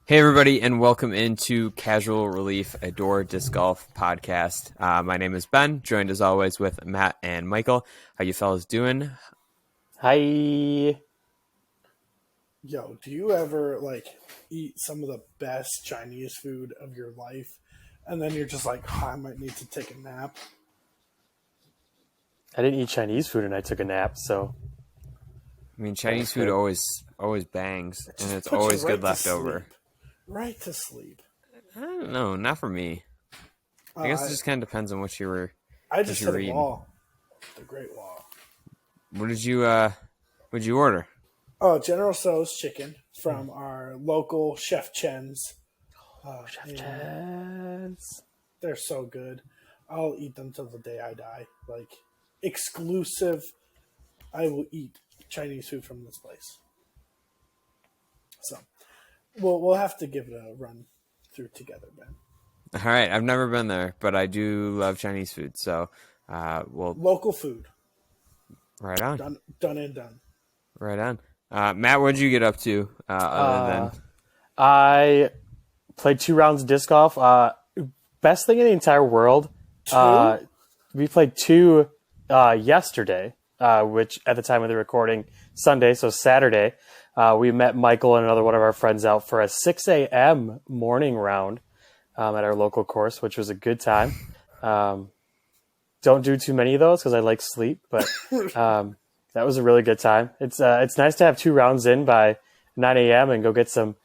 Hey, everybody, and welcome into Casual Relief, a Door Disc Golf podcast. My name is Ben, joined as always with Matt and Michael. How you fellas doing? Hi. Yo, do you ever eat some of the best Chinese food of your life, and then you're just like, oh, I might need to take a nap? I didn't eat Chinese food and I took a nap, so. I mean, Chinese food always bangs, and it's Puts you always right good to left over. sleep. Right to sleep. I don't know, not for me. I guess it just kind of depends on what you were. I just hit reading. a wall, the Great Wall. What did you order? Oh, General Tso's chicken from our local Chef Chen's. Chef Chaz. They're so good. I'll eat them till the day I die. Like, exclusive. I will eat Chinese food from this place. So, we'll have to give it a run through together, Ben. All right, I've never been there, but I do love Chinese food, so Local food. right on. Done and done. Right on. Matt, what did you get up to other than... I played 2 rounds of disc golf. Best thing in the entire world. 2? We played 2 yesterday, which at the time of the recording, Sunday, so Saturday. We met Michael and another one of our friends out for a 6 a.m. morning round at our local course, which was a good time. Don't do too many of those because I like sleep, but that was a really good time. It's nice to have 2 rounds in by 9 a.m. and go get some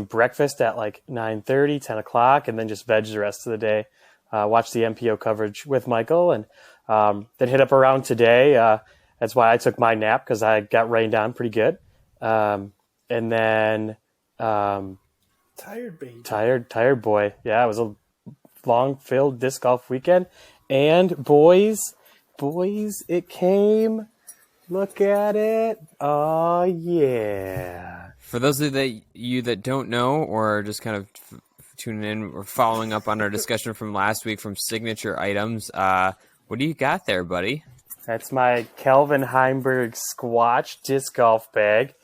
breakfast at like 9:30, 10 o'clock, and then just veg the rest of the day. Watch the MPO coverage with Michael, and then hit up around today. That's why I took my nap because I got rained on pretty good. And then Tired baby. Tired boy. Yeah, it was a long filled disc golf weekend. And boys, it came. Look at it. Oh yeah. For those of you that don't know or are just kind of tuning in or following up on our discussion from last week from signature items, what do you got there, buddy? That's my Calvin Heimberg Squatch disc golf bag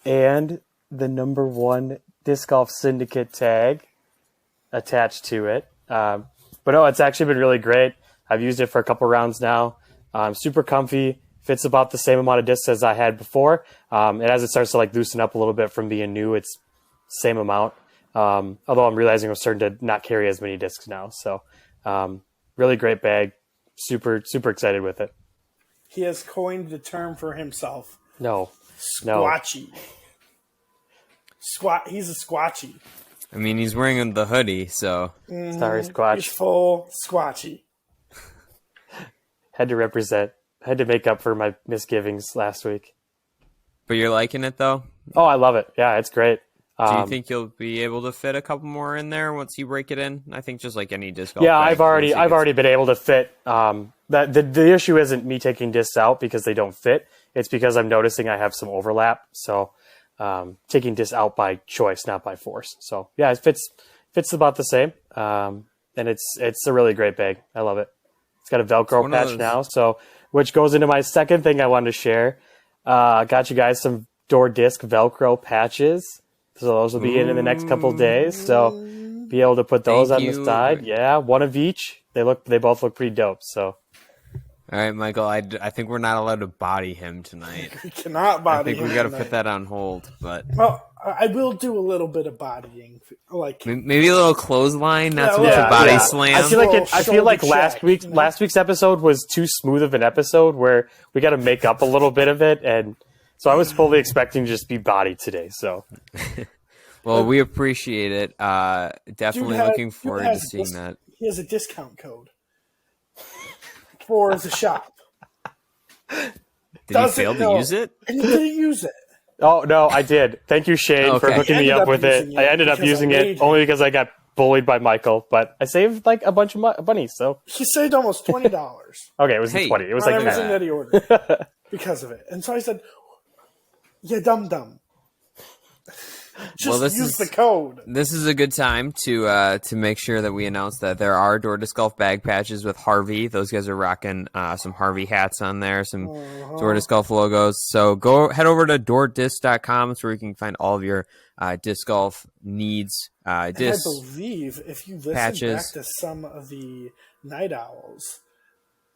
and the #1 disc golf syndicate tag attached to it. But no, it's actually been really great. I've used it for a couple rounds now. Super comfy. Fits about the same amount of discs as I had before. And as it starts to loosen up a little bit from being new, it's same amount. Although I'm realizing I'm starting to not carry as many discs now. So really great bag. Super excited with it. He has coined the term for himself. No. Squatchy. He's a squatchy. I mean, he's wearing the hoodie, so... Sorry, Squatch. He's full squatchy. Had to make up for my misgivings last week. But you're liking it, though? Oh, I love it. Yeah, it's great. Do you think you'll be able to fit a couple more in there once you break it in? I think just like any disc golf Yeah, bag, I've already been able to fit. That the issue isn't me taking discs out because they don't fit. It's because I'm noticing I have some overlap. So taking discs out by choice, not by force. So yeah, it fits about the same. And it's a really great bag. I love it. It's got a Velcro patch now, so which goes into my second thing I wanted to share. Got you guys some door disc Velcro patches. So those will be in the next couple of days. So be able to put those on the side. Yeah, one of each. They both look pretty dope. So. All right, Michael. I think we're not allowed to body him tonight. We cannot body him. I think we got to put that on hold. But well, I will do a little bit of bodying, maybe a little clothesline. Not so much yeah, a body yeah. slam. I feel like last week's episode was too smooth of an episode where we got to make up a little bit of it, and so I was fully expecting to just be body today. So. Well, we appreciate it. Definitely looking forward to seeing that. He has a discount code for the shop. Did he fail to use it? And he didn't use it. Oh, no, I did. Thank you, Shane, for hooking me up with it. I ended up using it only because I got bullied by Michael, but I saved a bunch of money, so. He saved almost $20. Okay, it was 20. It was like everything that he ordered because of it. And so I said, "Yeah, dumb." Just this use is the code. This is a good time to make sure that we announce that there are Door Disc Golf bag patches with Harvey. Those guys are rocking some Harvey hats on there, some Door Disc Golf logos. So head over to doordisc.com. It's where you can find all of your disc golf needs. And Discs, I believe if you listen patches. back to some of the Night Owls,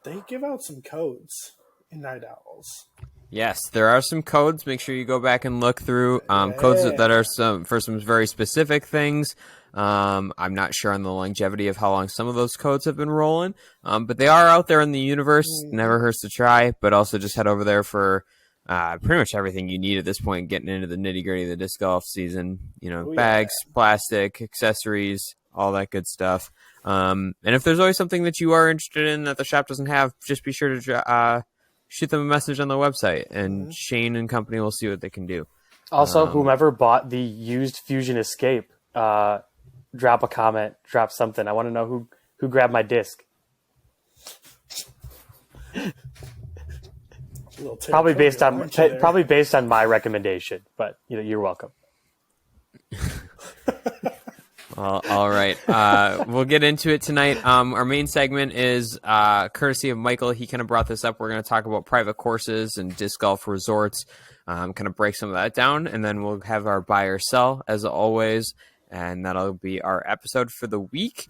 they give out some codes in Night Owls. Yes, there are some codes. Make sure you go back and look through codes that are for some very specific things. I'm not sure on the longevity of how long some of those codes have been rolling, but they are out there in the universe. Never hurts to try, but also just head over there for pretty much everything you need at this point, getting into the nitty-gritty of the disc golf season. Bags, plastic, accessories, all that good stuff. And if there's always something that you are interested in that the shop doesn't have, just be sure to shoot them a message on the website, and Shane and company will see what they can do. Also, whomever bought the used Fusion Escape, drop a comment, drop something. I want to know who grabbed my disc. Probably based on my recommendation, but you're welcome. Well, all right. We'll get into it tonight. Our main segment is courtesy of Michael. He kind of brought this up. We're going to talk about private courses and disc golf resorts, kind of break some of that down, and then we'll have our buy or sell, as always, and that'll be our episode for the week.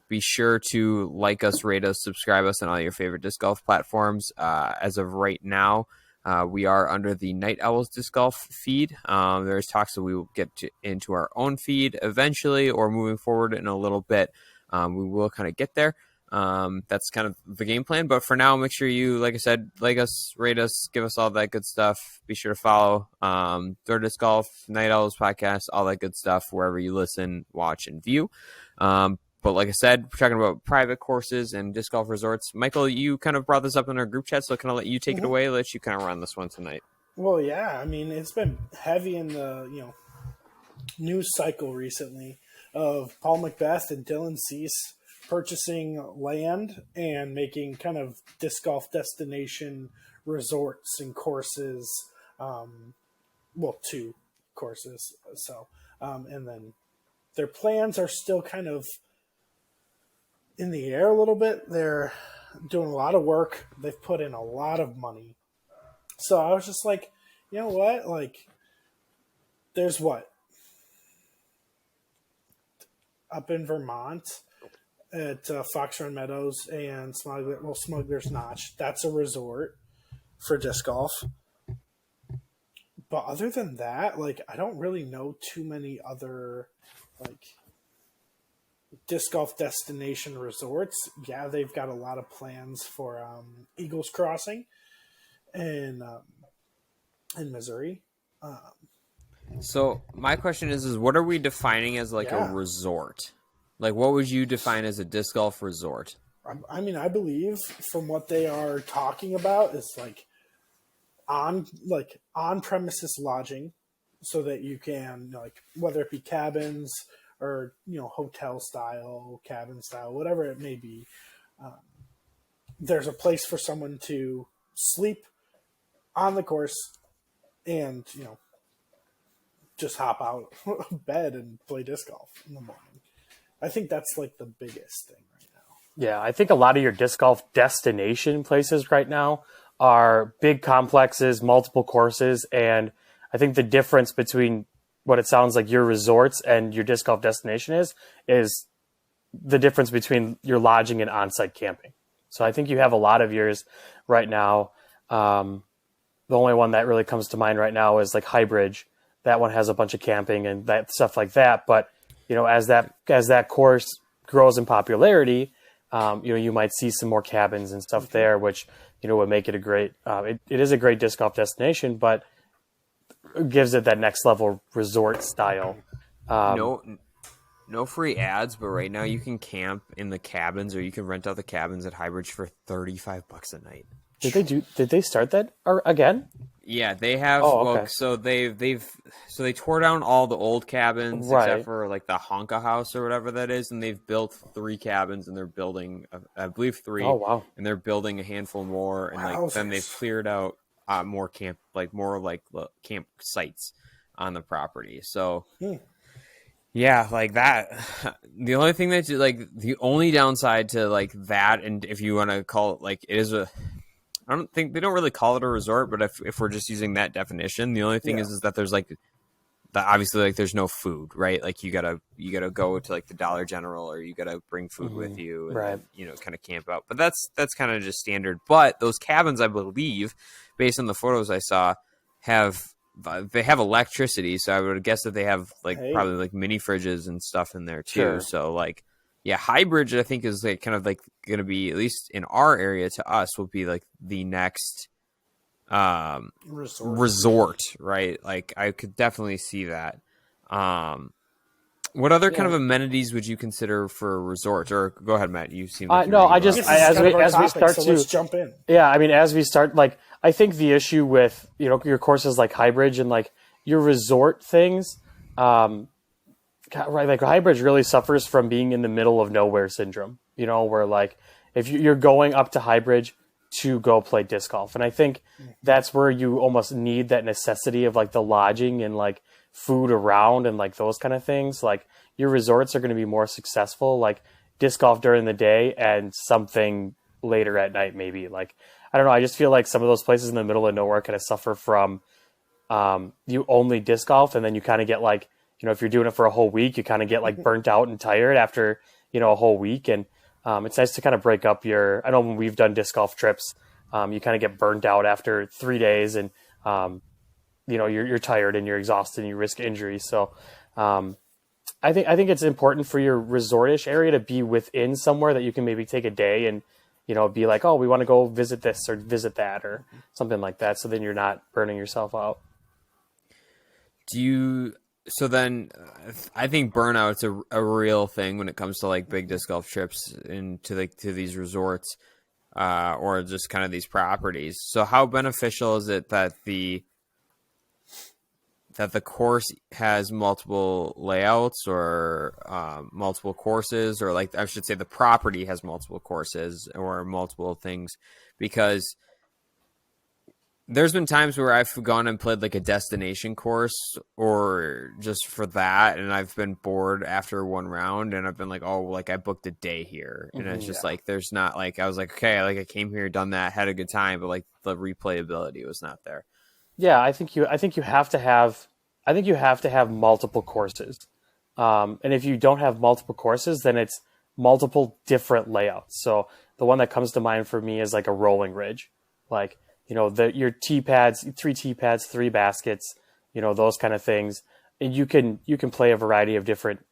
Be sure to like us, rate us, subscribe us on all your favorite disc golf platforms. As of right now, we are under the Night Owls Disc Golf feed. There's talks that we will get into our own feed eventually, or moving forward in a little bit. We will kind of get there. That's kind of the game plan. But for now, make sure you, like I said, like us, rate us, give us all that good stuff. Be sure to follow Door Disc Golf, Night Owls Podcast, all that good stuff, wherever you listen, watch, and view. But like I said, we're talking about private courses and disc golf resorts. Michael, you kind of brought this up in our group chat, so can I let you take it away? Let you kind of run this one tonight. Well, yeah. I mean, it's been heavy in the news cycle recently of Paul Macbeth and Dylan Cease purchasing land and making kind of disc golf destination resorts and courses. Two courses. So, and then their plans are still kind of in the air a little bit. They're doing a lot of work. They've put in a lot of money. So I was just like, you know what? Like, there's up in Vermont at Fox Run Meadows and Smuggler's Notch. That's a resort for disc golf. But other than that, like, I don't really know too many other, like, disc golf destination resorts. Yeah, they've got a lot of plans for Eagles Crossing in Missouri. So my question is what are we defining as a resort? Like, what would you define as a disc golf resort? I mean, I believe from what they are talking about is on premises lodging, so that you can, whether it be cabins or hotel style, cabin style, whatever it may be, there's a place for someone to sleep on the course and just hop out of bed and play disc golf in the morning. I think that's the biggest thing right now. Yeah, I think a lot of your disc golf destination places right now are big complexes, multiple courses, and I think the difference between what it sounds like your resorts and your disc golf destination is the difference between your lodging and on-site camping. So I think you have a lot of yours right now. The only one that really comes to mind right now is Highbridge. That one has a bunch of camping and that stuff like that. But as that course grows in popularity, you might see some more cabins and stuff there, which would make it a great. It is a great disc golf destination, but gives it that next level resort style. No free ads, but right now you can camp in the cabins, or you can rent out the cabins at Highbridge for $35 a night. Did they start that again? Yeah, they have. Oh, okay. So they tore down all the old cabins, right, except for the Honka House or whatever that is, and they've built 3 cabins, and they're building, I believe 3. Oh, wow! And they're building a handful more, and then they've cleared out more camp, camp sites. on the property. So Hmm. yeah, like that. The only thing that's like the only downside to like that, and if you want to call it like it is a, I don't think they don't really call it a resort, but if we're just using that definition, the only thing Yeah. is that there's like obviously like there's no food, right? Like you gotta go to like the Dollar General, or you gotta bring food with you, and Right. then, kind of camp out. But that's kind of just standard. But those cabins, I believe, based on the photos I saw, have electricity, so I would guess that they have like Hey. probably like mini fridges and stuff in there too. Sure. So like, yeah, Highbridge I think is like kind of like going to be, at least in our area, to us will be like the next resort, right? Like I could definitely see that. What other kind of amenities would you consider for a resort? Or go ahead, Matt. You seem like no, I This just is kind of our as we topic, start so to let's jump in. Yeah, I mean, as we start, like, I think the issue with, your courses like Highbridge and like your resort things, right, like Highbridge really suffers from being in the middle of nowhere syndrome, where like if you're going up to Highbridge to go play disc golf. And I think that's where you almost need that necessity of like the lodging and like food around and like those kind of things. Like your resorts are going to be more successful, like disc golf during the day and something later at night, maybe. Like, I don't know. I just feel like some of those places in the middle of nowhere kind of suffer from you only disc golf, and then you kind of get like, if you're doing it for a whole week, you kind of get like burnt out and tired after, a whole week. And it's nice to kind of break up I know when we've done disc golf trips, you kind of get burnt out after 3 days, and, you're tired and you're exhausted and you risk injury. So I think it's important for your resort-ish area to be within somewhere that you can maybe take a day and, be like, oh, we want to go visit this or visit that or something like that. So then you're not burning yourself out. So then I think burnout's a real thing when it comes to like big disc golf trips into like to these resorts, or just kind of these properties. So how beneficial is it that the course has multiple layouts or multiple courses, or like I should say the property has multiple courses or multiple things? Because there's been times where I've gone and played like a destination course or just for that, and I've been bored after one round, and I've been like, oh, like I booked a day here, and it's just like there's not like, I was like, okay, like I came here, done that, had a good time, but like the replayability was not there. Yeah, I think you have to have multiple courses. And if you don't have multiple courses, then it's multiple different layouts. So the one that comes to mind for me is like a rolling ridge, like, your tee pads, 3 tee pads, 3 baskets, those kind of things. And you can play a variety of different,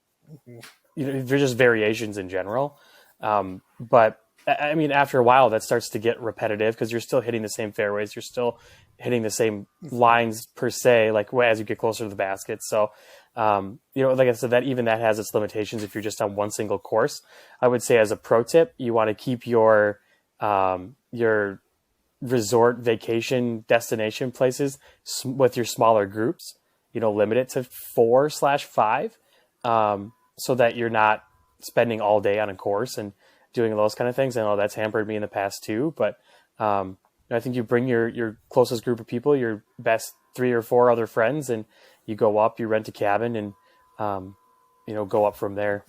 they're just variations in general. But I mean, after a while that starts to get repetitive because you're still hitting the same fairways. You're still hitting the same lines per se, like as you get closer to the basket. So, like I said, that has its limitations if you're just on one single course. I would say as a pro tip, you want to keep your resort vacation destination places with your smaller groups, limit it to 4/5, so that you're not spending all day on a course and doing those kind of things. I know that's hampered me in the past too, but I think you bring your closest group of people, your best 3 or 4 other friends, and you go up, you rent a cabin, and go up from there.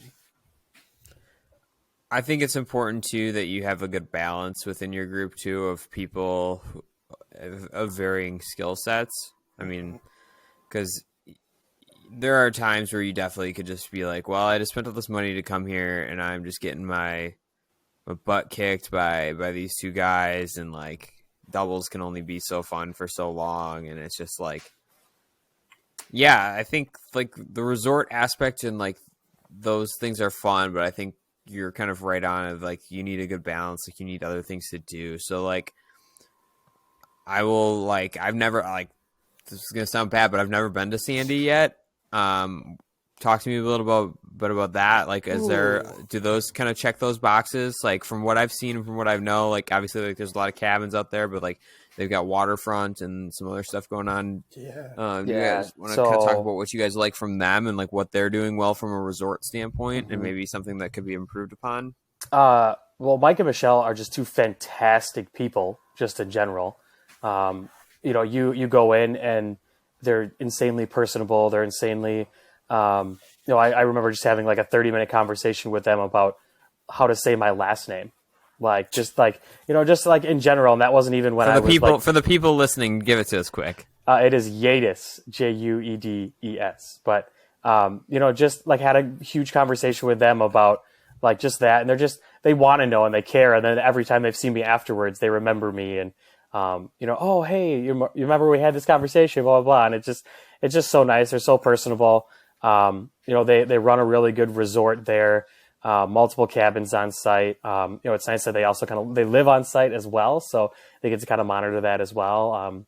I think it's important too that you have a good balance within your group too of people of varying skill sets. I mean, because there are times where you definitely could just be like, well, I just spent all this money to come here and I'm just getting my butt kicked by these 2 guys, and like doubles can only be so fun for so long. And it's just like, yeah, I think like the resort aspect and like those things are fun, but I think you're kind of right on it. Like you need a good balance. Like you need other things to do. So like, I've never, like, this is going to sound bad, but I've never been to Sandy yet. Talk to me a little bit about that. Like, do those kind of check those boxes? Like from what I've seen, from what I know, like obviously like there's a lot of cabins out there, but like they've got waterfront and some other stuff going on. Yeah. Do you guys want to kind of talk about what you guys like from them and like what they're doing well from a resort standpoint, and maybe something that could be improved upon? Well, Mike and Michelle are just 2 fantastic people, just in general. You go in and they're insanely personable. They're insanely, I remember just having like a 30-minute conversation with them about how to say my last name. Like, just like, just like in general. And that wasn't even when For the people listening, give it to us quick. It is Juedes, Juedes. But, just like had a huge conversation with them about like just that. And they want to know and they care. And then every time they've seen me afterwards, they remember me and, oh, hey, you remember we had this conversation, blah, blah, blah. And it's just so nice. They're so personable. They run a really good resort there, multiple cabins on site. It's nice that they also they live on site as well. So they get to kind of monitor that as well.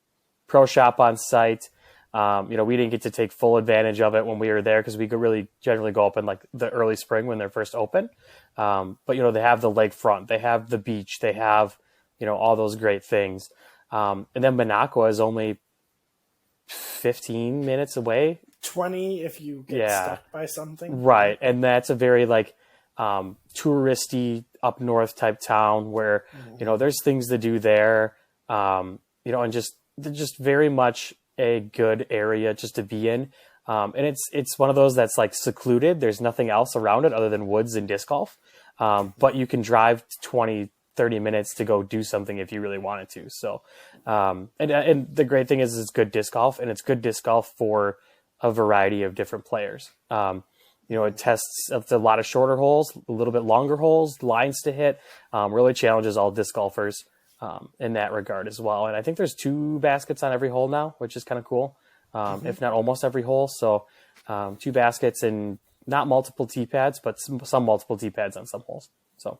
Pro shop on site. We didn't get to take full advantage of it when we were there because we could really generally go up in like the early spring when they're first open. But they have the lakefront, they have the beach, they have, all those great things. And then Minocqua is only 15 minutes away. 20 if you get stuck by something. Right. And that's a very like touristy up north type town where, there's things to do there. And just very much a good area just to be in. And it's one of those that's like secluded. There's nothing else around it other than woods and disc golf. But you can drive 20, 30 minutes to go do something if you really wanted to. So, and the great thing is it's good disc golf, and it's good disc golf for a variety of different players. It tests a lot of shorter holes, a little bit longer holes, lines to hit, really challenges all disc golfers in that regard as well. And I think there's 2 baskets on every hole now, which is kind of cool. If not almost every hole. So 2 baskets and not multiple tee pads, but some multiple tee pads on some holes. So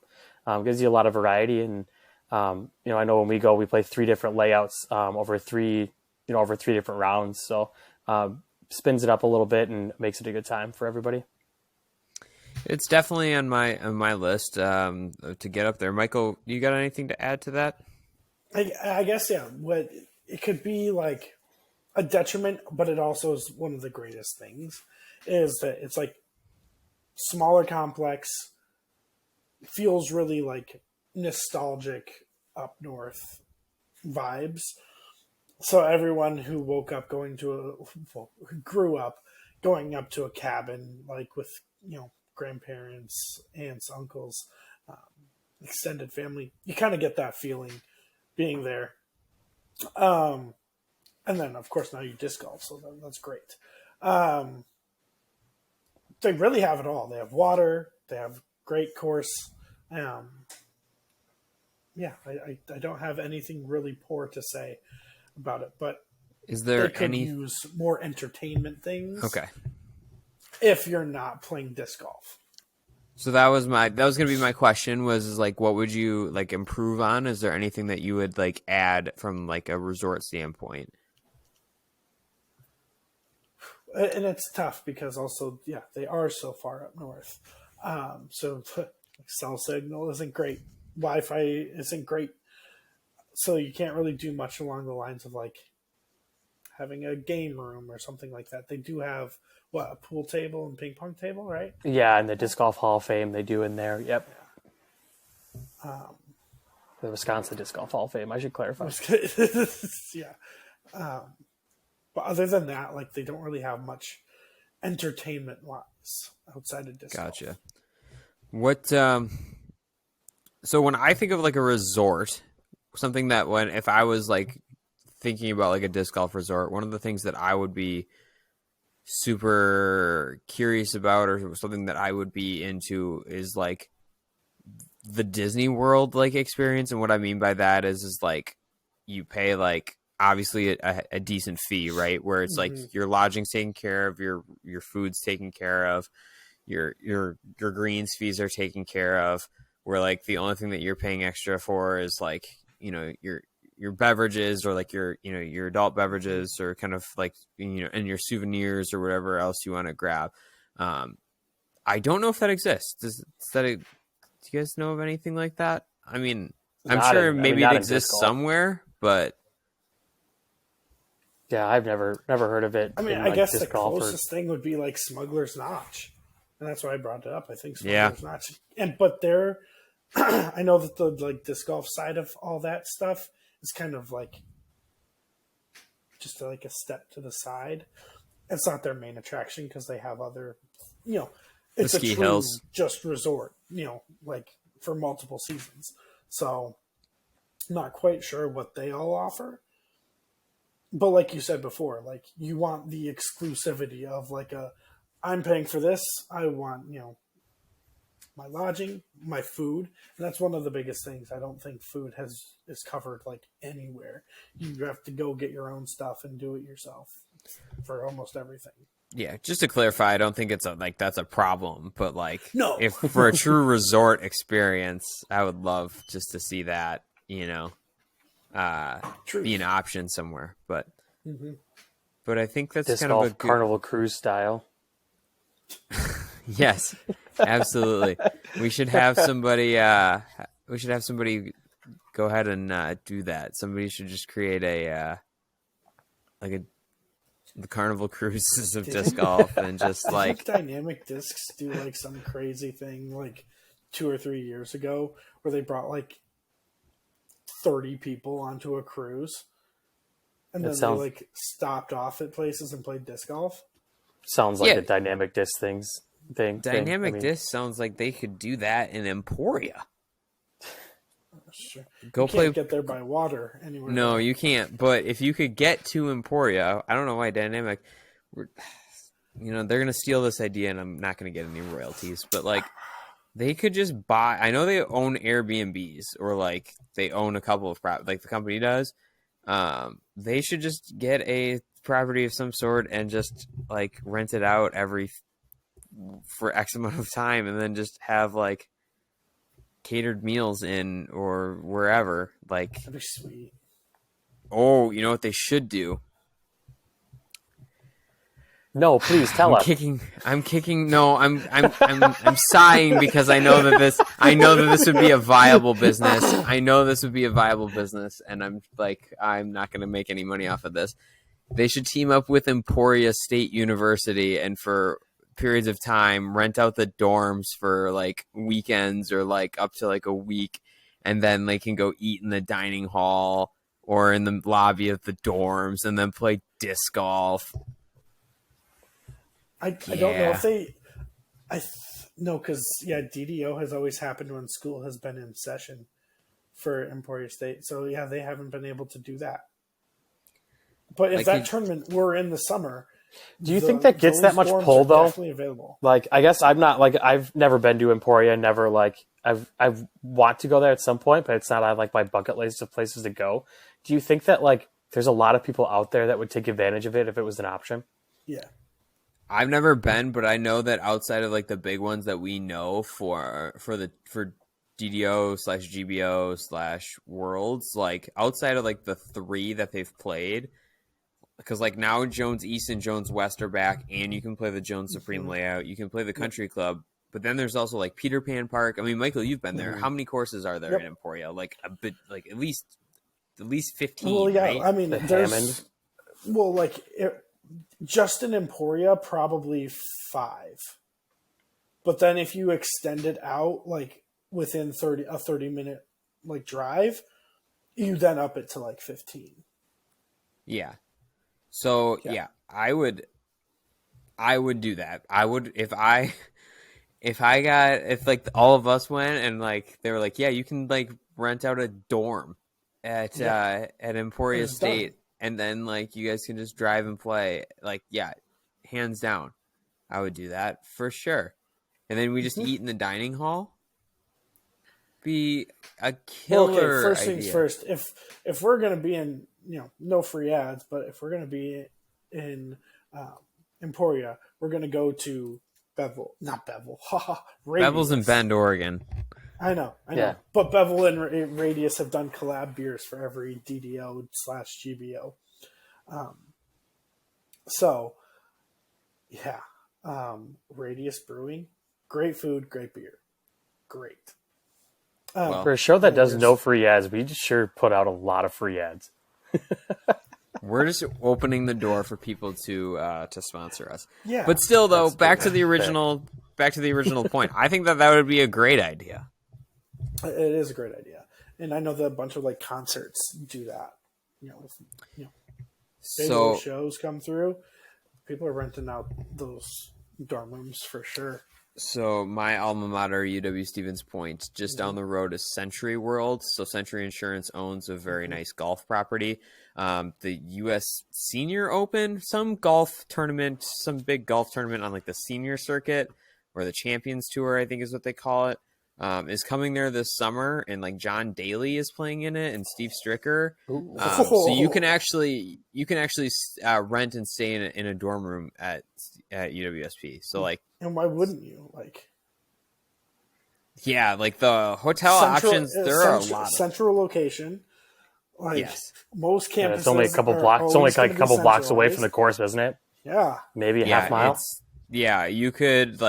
gives you a lot of variety. And, I know when we go, we play 3 different layouts over 3 different rounds. So spins it up a little bit and makes it a good time for everybody. It's definitely on my list to get up there. Michael, you got anything to add to that? I guess, yeah. What it could be like a detriment, but it also is one of the greatest things is that it's like smaller complex, feels really like nostalgic up north vibes. So everyone who grew up going up to a cabin, like with, grandparents, aunts, uncles, extended family, you kind of get that feeling being there. And then of course now you disc golf, so that's great. They really have it all. They have water, they have great course. I don't have anything really poor to say about it, but is there they could use more entertainment things? Okay. If you're not playing disc golf. So that was going to be my question was like, what would you like improve on? Is there anything that you would like add from like a resort standpoint? And it's tough because also, they are so far up north. So cell signal isn't great. Wi-Fi isn't great. So you can't really do much along the lines of like having a game room or something like that. They do have a pool table and ping pong table, right? Yeah, and the Disc Golf Hall of Fame they do in there. Yep. The Wisconsin Disc Golf Hall of Fame. I should clarify. Yeah. But other than that, like they don't really have much entertainment wise outside of disc golf. Gotcha. What? So when I think of like a resort, something that if I was like thinking about like a disc golf resort, one of the things that I would be super curious about or something that I would be into is like the Disney World like experience. And what I mean by that is like you pay like obviously a decent fee, right? Where it's like your lodging's taken care of, your food's taken care of, your greens fees are taken care of, where like the only thing that you're paying extra for is like, your beverages or like your adult beverages or kind of like, and your souvenirs or whatever else you want to grab. I don't know if that exists. Do you guys know of anything like that? I mean, I'm sure maybe it exists somewhere, but yeah, I've never heard of it. I mean, I guess the closest thing would be like Smuggler's Notch, and that's why I brought it up. I think Smuggler's Notch, but they're I know that the like disc golf side of all that stuff is kind of like just like a step to the side. It's not their main attraction because they have other, it's a ski true hills. just resort, like for multiple seasons. So not quite sure what they all offer. But like you said before, like you want the exclusivity of like I'm paying for this. I want, my lodging, my food. And that's one of the biggest things. I don't think food is covered like anywhere. You have to go get your own stuff and do it yourself for almost everything. Yeah, just to clarify, I don't think it's that's a problem, but No. if for a true resort experience, I would love just to see that, be an option somewhere. But I think that's Disc kind of golf a good... Carnival Cruise style. Yes, absolutely. We should have somebody. We should have somebody go ahead and do that. Somebody should just create the Carnival Cruises of disc golf and just I think Dynamic Discs do like some crazy thing like 2 or 3 years ago where they brought like 30 people onto a cruise and then they like stopped off at places and played disc golf. Sounds like a Dynamic Disc thing. Dynamic Disc sounds like they could do that in Emporia. Sure. Go you play. Can't get there by water anywhere. No, you can't. But if you could get to Emporia, I don't know why Dynamic. They're gonna steal this idea, and I'm not gonna get any royalties. But like, they could just buy. I know they own Airbnbs, or like they own a couple of like the company does. They should just get a property of some sort and just like rent it out for X amount of time, and then just have like catered meals in or wherever. Like, that'd be sweet. Oh, you know what they should do? No, please tell us. I'm kicking. No, I'm sighing because I know that this would be a viable business. I know this would be a viable business, and I'm not going to make any money off of this. They should team up with Emporia State University and for periods of time rent out the dorms for like weekends or like up to like a week, and then they can go eat in the dining hall or in the lobby of the dorms and then play disc golf. I don't know if they no, because DDO has always happened when school has been in session for Emporia State, so they haven't been able to do that. But if that tournament were in the summer, do you think that gets that much pull though? Definitely available. Like, I guess I'm not like I've never been to Emporia. Never like I've want to go there at some point, but it's not on like my bucket list of places to go. Do you think that like there's a lot of people out there that would take advantage of it if it was an option? Yeah. I've never been, but I know that outside of like the big ones that we know for DDO/GBO/Worlds, like outside of like the 3 that they've played, because like now Jones East and Jones West are back, and you can play the Jones Supreme layout, you can play the Country Club, but then there's also like Peter Pan Park. I mean, Michael, you've been there. How many courses are there in Emporia? Like a bit, like at least 15. Well, yeah, right? I mean, there's just in Emporia, probably 5. But then if you extend it out, like within a 30-minute like drive, you then up it to like 15. Yeah. So I would do that. I would if like all of us went and like they were like, yeah, you can like rent out a dorm at Emporia State. And then, like, you guys can just drive and play. Like, yeah, hands down. I would do that for sure. And then we just eat in the dining hall. Be a killer first idea. Things first. If we're going to be in, no free ads, but if we're going to be in Emporia, we're going to go to not Bevel. Bevel's in Bend, Oregon. I know. Yeah. But Bevel and Radius have done collab beers for every DDO/GBO. Radius Brewing, great food, great beer. Great. For a show that does no free ads, we just sure put out a lot of free ads. We're just opening the door for people to sponsor us. Yeah. But still, though, back to the original point. I think that would be a great idea. It is a great idea, and I know that a bunch of like concerts do that. big old So shows come through, people are renting out those dorm rooms for sure. So my alma mater, UW Stevens Point, just Mm-hmm. down the road is Century World. So Century Insurance owns a very nice golf property. The U.S. Senior Open, some golf tournament, some big golf tournament on like the senior circuit or the Champions Tour, I think is what they call it, is coming there this summer. And like John Daly is playing in it and Steve Stricker. So you can actually rent and stay in a dorm room at UWSP. So like. And why wouldn't you? Like, Yeah, like the hotel options, there are a lot of central location. Like Yes. most campuses, it's only a couple are blocks. It's only always like a gonna couple be blocks away from the centralized. course, isn't it? Yeah, Maybe a yeah, half mile. you could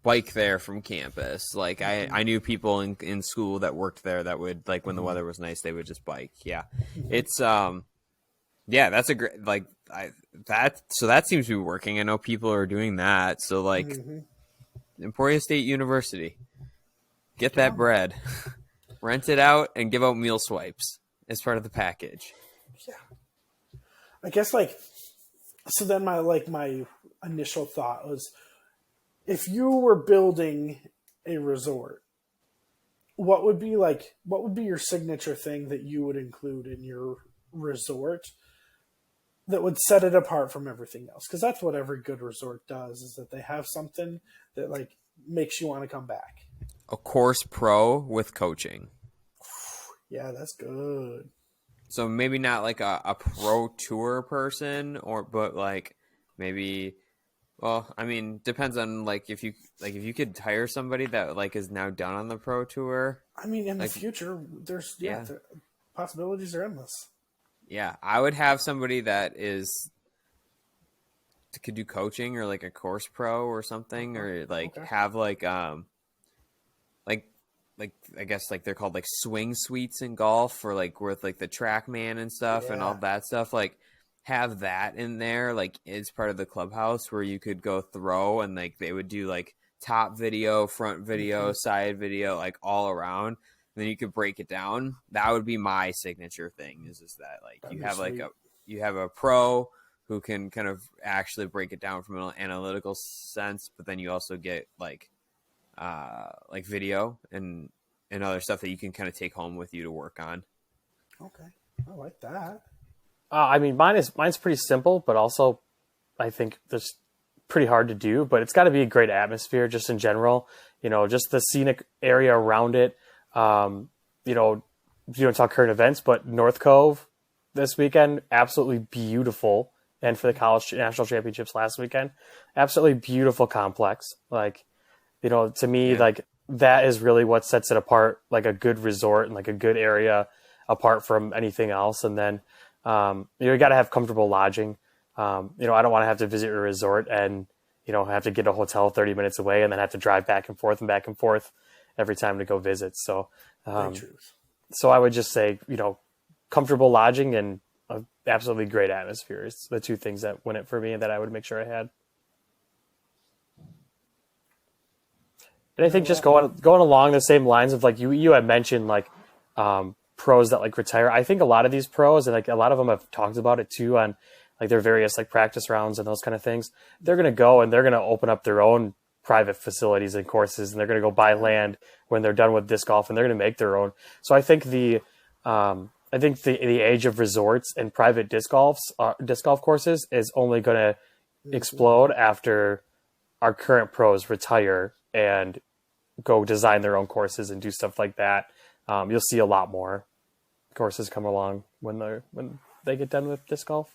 bike there from campus. Like I knew people in school that worked there that would like when the weather was nice, they would just bike. Yeah. It's yeah, that's a great that seems to be working. I know people are doing that. So like Emporia State University, get that bread, rent it out, and give out meal swipes as part of the package. yeah. I guess like so. Then my initial thought was, if you were building a resort, what would be your signature thing that you would include in your resort that would set it apart from everything else? Because that's what every good resort does, is that they have something that like makes you want to come back. A course pro with coaching. Yeah, that's good. So maybe not like a pro tour person but like maybe, well, I mean, depends on like if you could hire somebody that like is now done on the pro tour. I mean, in Like, the future, there's yeah. the possibilities are endless. Yeah, I would have somebody that could do coaching or like a course pro or something, or like have like I guess like they're called like swing suites in golf, or like with like the TrackMan and stuff and all that stuff. Like have that in there, like it's part of the clubhouse where you could go throw, and like they would do like top video, front video, side video, like all around. And then you could break it down. That would be my signature thing. Is that like That'd you be have like sweet. you have a pro who can kind of actually break it down from an analytical sense, but then you also get like video and other stuff that you can kind of take home with you to work on. Okay, I like that. I mean, mine's pretty simple, but also I think that's pretty hard to do. But it's got to be a great atmosphere, just in general. You know, just the scenic area around it. You know, you don't talk current events, but North Cove this weekend, absolutely beautiful. And for the college national championships last weekend, absolutely beautiful complex. Like, you know, to me, like that is really what sets it apart, like a good resort and like a good area apart from anything else. And then, you got to have comfortable lodging. You know, I don't want to have to visit a resort and, you know, have to get a hotel 30 minutes away and then have to drive back and forth every time to go visit. So, so I would just say, you know, comfortable lodging and an absolutely great atmosphere is the two things that win it for me and that I would make sure I had. And I think just going along the same lines of like you had mentioned like pros that like retire. I think a lot of these pros, and like a lot of them have talked about it too on like their various like practice rounds and those kind of things. They're going to go and they're going to open up their own private facilities and courses, and they're going to go buy land when they're done with disc golf, and they're going to make their own. So I think the age of resorts and private disc golf courses is only going to explode after our current pros retire and go design their own courses and do stuff like that. You'll see a lot more courses come along when they get done with disc golf.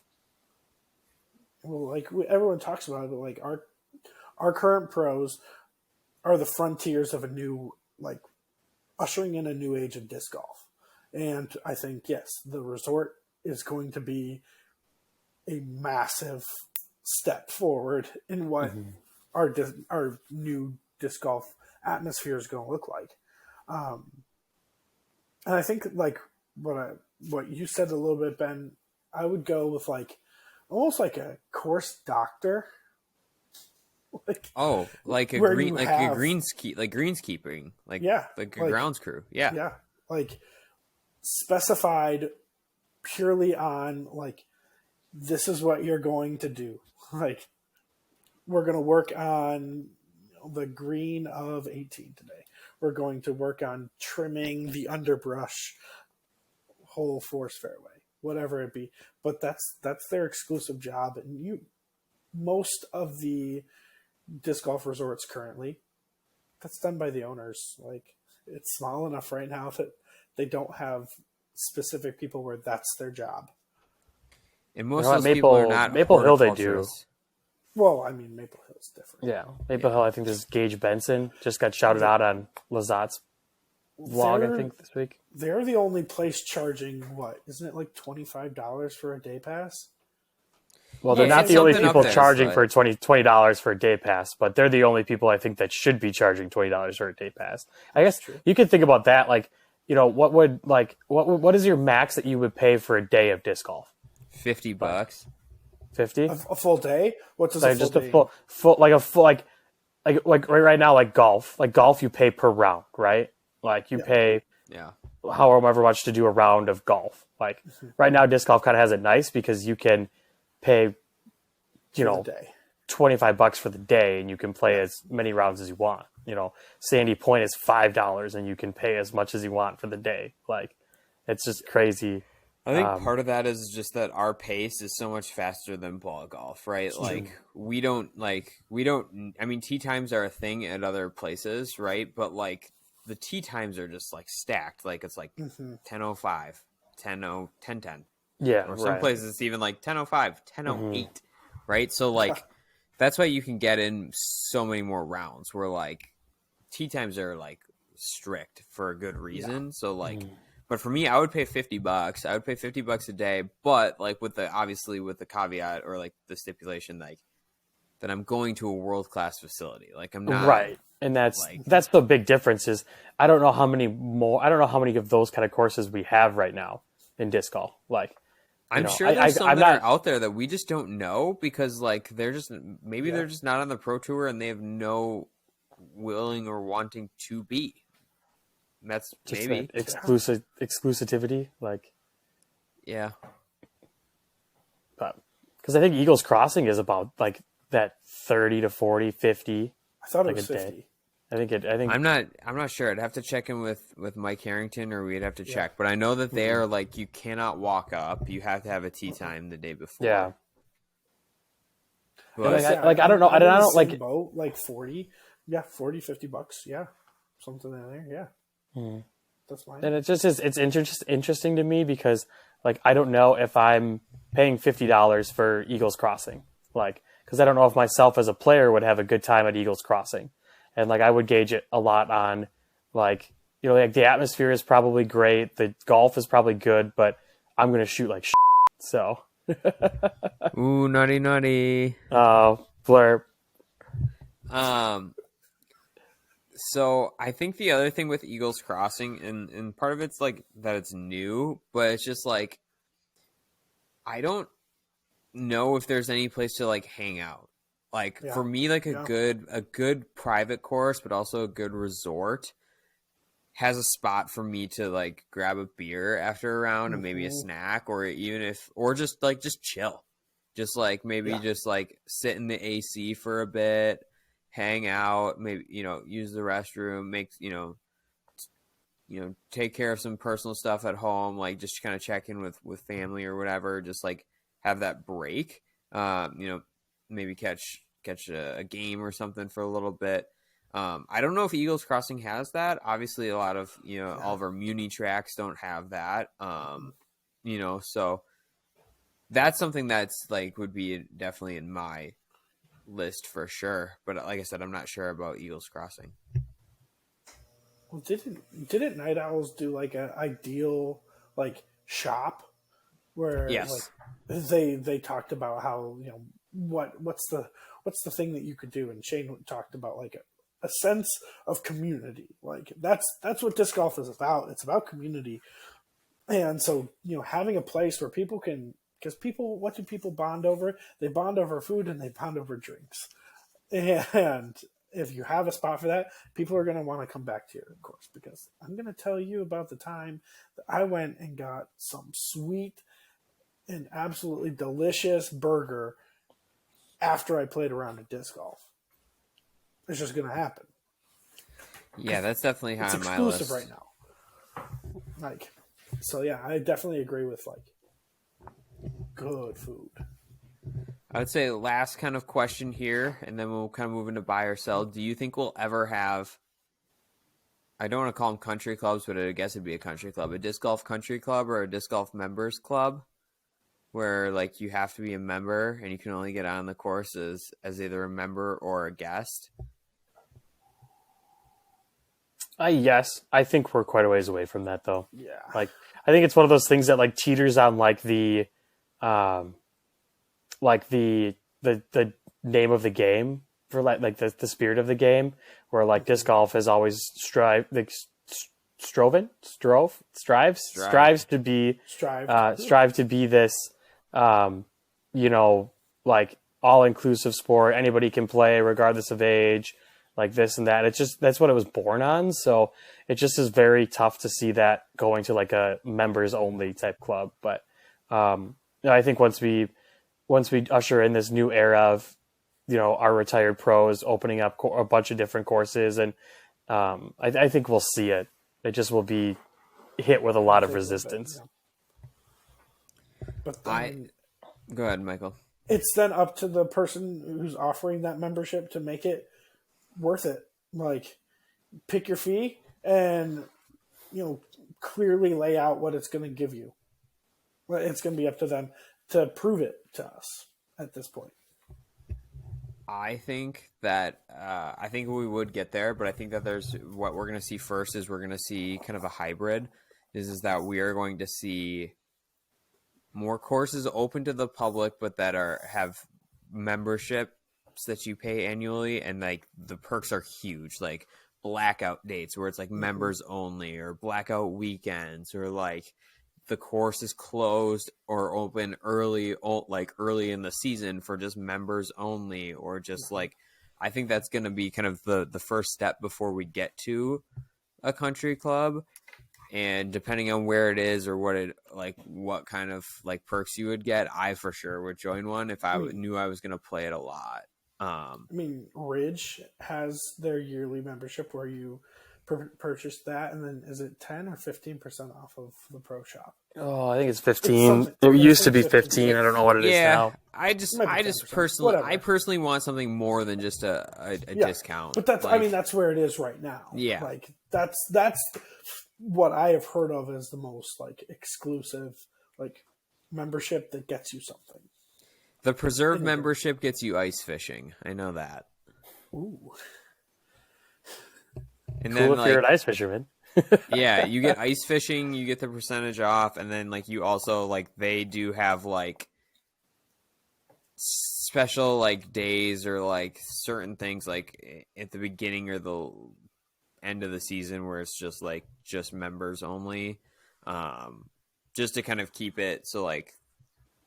Well, like everyone talks about it, but like our current pros are the frontiers of a new, like ushering in a new age of disc golf. And I think, yes, the resort is going to be a massive step forward in what our new disc golf atmosphere is going to look like. And I think like what you said a little bit, Ben, I would go with like almost like a course doctor. Like a greenskeeping, like a grounds crew. Yeah. Like specified purely on like, this is what you're going to do. Like, we're going to work on the green of 18 today. We're going to work on trimming the underbrush whole force fairway, whatever it be. But that's their exclusive job. And most of the disc golf resorts currently, that's done by the owners. Like, it's small enough right now that they don't have specific people where that's their job. And most of those people are not Maple Hill. They do. horticulturists. Well, I mean, Maple Hill's different. Yeah, Maple Hill. I think this is Gage Benson just got shouted out on Lazat's vlog. I think this week. They're the only place charging what? Isn't it like $25 for a day pass? Well, they're Yeah, not the only something up people there, charging but- for $20 for a day pass, but they're the only people I think that should be charging $20 for a day pass. I guess you could think about that. Like, you know, what is your max that you would pay for a day of disc golf? $50. 50? A full day? What does Like a full just day? like right now, like golf you pay per round, right? Like you pay Yeah. however much to do a round of golf. Like right now, disc golf kind of has it nice because you can pay, you know, day. $25 for the day and you can play as many rounds as you want. You know, Sandy Point is $5 and you can pay as much as you want for the day. Like, it's just crazy. I think part of that is just that our pace is so much faster than ball golf, right? Like we don't, I mean, tee times are a thing at other places, right? But like the tee times are just like stacked. Like it's like 10:05, 10:10, 10:10. Yeah. Or some places it's even like 10:05, 10:08, right? So like that's why you can get in so many more rounds where like tee times are like strict for a good reason. So like, but for me, I would pay $50. I would pay $50 a day, but like with the caveat or like the stipulation, like that I'm going to a world-class facility. Like I'm not right. And that's the big difference is I don't know how many of those kind of courses we have right now in disc golf. Like, I'm sure there's some that are out there that we just don't know because like they're just not on the pro tour and they have no willing or wanting to be. And that's just maybe exclusivity, like but because I think Eagles Crossing is about like that 30 to 40, 50. I thought it like was a 50. day. I think I'm not sure. I'd have to check in with Mike Harrington or we'd have to check. But I know that they are like you cannot walk up. You have to have a tee time the day before. Yeah. But, I don't know. I don't like boat, like 40. Yeah, 40, $50. Yeah. Something in there. Yeah. That's fine. and it's just it's interesting to me because like I don't know if I'm paying $50 for Eagles Crossing. Like because I don't know if myself as a player would have a good time at Eagles Crossing. And like I would gauge it a lot on like, you know, like the atmosphere is probably great. The golf is probably good, but I'm going to shoot like shit. So. Ooh, naughty. Oh, blurb. So I think the other thing with Eagles Crossing and part of it's like that it's new, but it's just like, I don't know if there's any place to like hang out. Like for me, like a good private course, but also a good resort has a spot for me to like grab a beer after a round and maybe a snack or just chill. Just like maybe just like sit in the AC for a bit, hang out, maybe, you know, use the restroom, take care of some personal stuff at home, like just kind of check in with family or whatever, just like have that break. Maybe catch a game or something for a little bit. I don't know if Eagles Crossing has that. Obviously, a lot of all of our Muni tracks don't have that. So that's something that's like would be definitely in my list for sure. But like I said, I'm not sure about Eagles Crossing. Well, didn't Night Owls do like an ideal like shop where like they talked about how what's the thing that you could do, and Shane talked about like a sense of community. Like that's what disc golf is about. It's about community, and so having a place where people can, because what do people bond over? They bond over food and they bond over drinks, and if you have a spot for that, people are going to want to come back to your course, because I'm going to tell you about the time that I went and got some sweet an absolutely delicious burger after I played around at disc golf. It's just going to happen. Yeah, that's definitely high It's on my list. exclusive right now. So yeah, I definitely agree with good food. I would say last kind of question here, and then we'll kind of move into buy or sell. Do you think we'll ever have, I don't want to call them country clubs, but I guess it'd be a country club, a disc golf country club or a disc golf members club, where like you have to be a member and you can only get on the course as either a member or a guest? Yes, I think we're quite a ways away from that, though. Yeah. Like, I think it's one of those things that like teeters on like the name of the game, for like the spirit of the game, where like disc golf has always strives to be this like all inclusive sport. Anybody can play regardless of age, like this and that. It's just, that's what it was born on. So it just is very tough to see that going to like a members only type club. But I think once we usher in this new era of, our retired pros opening up a bunch of different courses, and I think we'll see it. It just will be hit with a lot of resistance. But then, Go ahead, Michael. It's then up to the person who's offering that membership to make it worth it. Like, pick your fee and, clearly lay out what it's going to give you. Well, it's going to be up to them to prove it to us at this point. I think that I think we would get there, but I think that there's what we're going to see first is we're going to see kind of a hybrid. Is that we are going to see more courses open to the public, but that have memberships that you pay annually, and like the perks are huge, like blackout dates where it's like members only, or blackout weekends, or like the course is closed or open early in the season for just members only, or just like, I think that's going to be kind of the first step before we get to a country club. And depending on where it is or what kind of like perks you would get, I for sure would join one if I knew I was going to play it a lot. Ridge has their yearly membership where you purchase that, and then is it 10 or 15% off of the pro shop? Oh, I think it's 15. It used to be 15. I don't know what it is now. I personally want something more than just a discount. But that's that's where it is right now. Yeah. Like that's what I have heard of as the most like exclusive like membership that gets you something. The preserve membership gets you ice fishing. I know that. Ooh. And cool, then if you're an ice fisherman. Yeah, you get ice fishing, you get the percentage off, and then like you also like they do have like special like days or like certain things like at the beginning or the end of the season where it's just members only, just to kind of keep it so like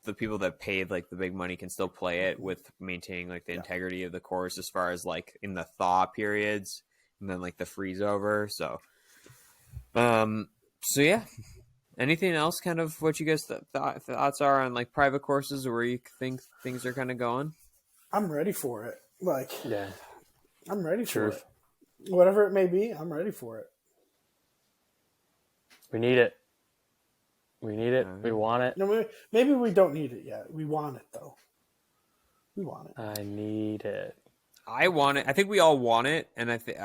the people that paid like the big money can still play it with maintaining like the integrity of the course as far as like in the thaw periods and then like the freeze over. So yeah, anything else kind of what you guys thoughts are on like private courses or where you think things are kind of going? I'm ready for it. Yeah, I'm ready for it. Whatever it may be, I'm ready for it. We need it. We want it. No, maybe we don't need it yet. We want it, though. We want it. I need it. I want it. I think we all want it, and I think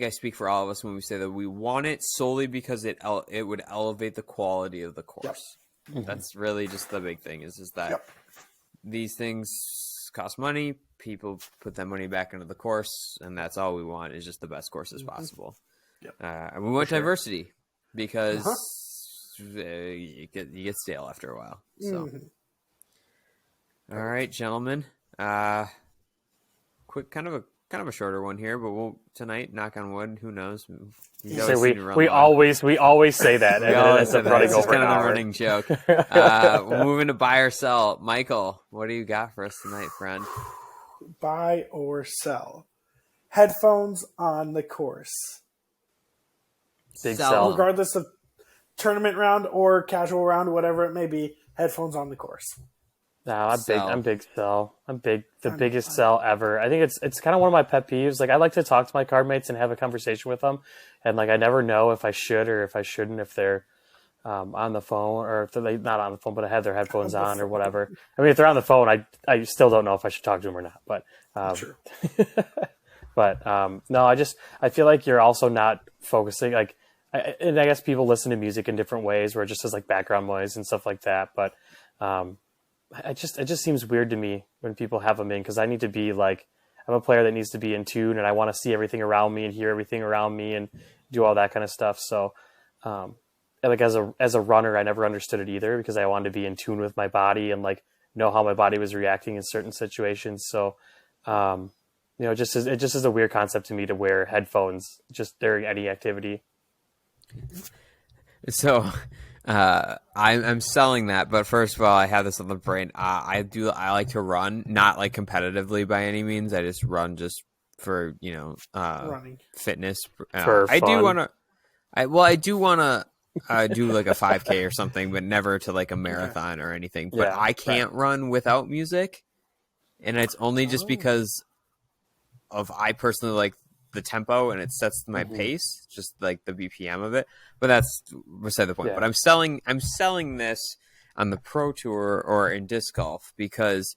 I speak for all of us when we say that we want it solely because it would elevate the quality of the course. Yep. Mm-hmm. That's really just the big thing. Is that these things cost money. People put that money back into the course, and that's all we want is just the best courses possible. Yep. And we want diversity because you get stale after a while. So, all right, gentlemen. Quick, kind of a shorter one here, but we'll tonight. Knock on wood. Who knows? We always say that. It's kind of a running joke. We'll move into buy or sell. Michael, what do you got for us tonight, friend? Buy or sell. Headphones on the course. Big sell. Regardless of tournament round or casual round, whatever it may be, headphones on the course. No, I'm big. Sell. I'm big sell. I'm big. The biggest sell ever. I think it's kind of one of my pet peeves. Like I like to talk to my card mates and have a conversation with them, and like I never know if I should or if I shouldn't if they're on the phone or if they're not on the phone, but I have their headphones on or whatever. I mean, if they're on the phone, I still don't know if I should talk to them or not. But True. but no, I feel like you're also not focusing. Like, and I guess people listen to music in different ways, where it just has like background noise and stuff like that. But it just seems weird to me when people have them in because I need to be like I'm a player that needs to be in tune and I want to see everything around me and hear everything around me and do all that kind of stuff. So, like as a runner, I never understood it either because I wanted to be in tune with my body and like know how my body was reacting in certain situations. So, it just is a weird concept to me to wear headphones just during any activity. So, I'm selling that, but first of all, I have this on the brain. I like to run, not like competitively by any means. I just run just for Running. fitness. For I do fun. I do want to do like a 5K or something, but never to like a marathon or anything. But Yeah, I can't run without music, and it's only just because of I personally like the tempo and it sets my pace, just like the BPM of it. But that's beside the point. Yeah. But I'm selling this on the Pro Tour or in disc golf because